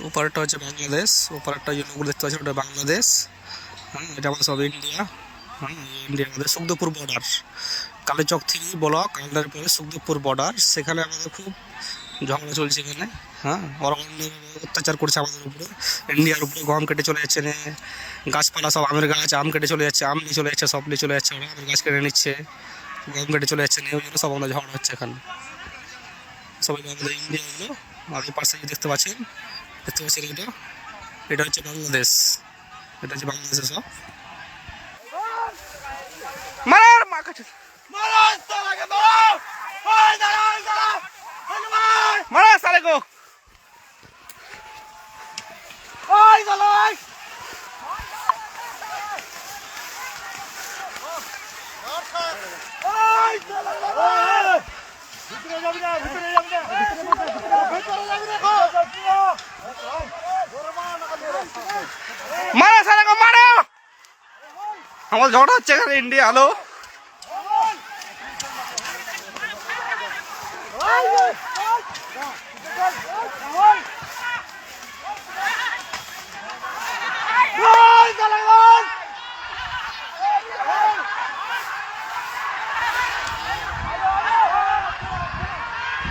ওপারটা হচ্ছে বাংলাদেশ, ওপারটা যে লোক দেখতে পাচ্ছেন ওটা বাংলাদেশ। হ্যাঁ, এটা আমাদের সব ইন্ডিয়া। হ্যাঁ, ইন্ডিয়া আমাদের Sukhdevpur border, Kaliachak 3 block under পরে সুখদেবপুর বর্ডার। সেখানে আমাদের খুব ঝগড়া চলছে এখানে। হ্যাঁ, ওরা অন্যায়ভাবে অত্যাচার করছে আমাদের উপরে, ইন্ডিয়ার উপরে। গম কেটে চলে যাচ্ছে, গাছপালা সব আমের গাছ, আম কেটে চলে যাচ্ছে, আম নিয়ে চলে যাচ্ছে, সব নিয়ে চলে যাচ্ছে। ওরা আমের গাছ কেটে নিচ্ছে, গম কেটে চলে যাচ্ছে, নিয়ে ওই জন্য সব আমাদের ঝগড়া হচ্ছে এখানে। সবাই আমাদের ইন্ডিয়া এগুলো। আর এই পাশে যে দেখতে পাচ্ছেন এটা, এটা হচ্ছে বাংলাদেশ। এটা হচ্ছে বাংলাদেশের সব মার মা কাছে মারা সালে গো। মারা সালে গো, মারা। আমার ঝগড়া হচ্ছে এখানে ইন্ডিয়া। হ্যালো,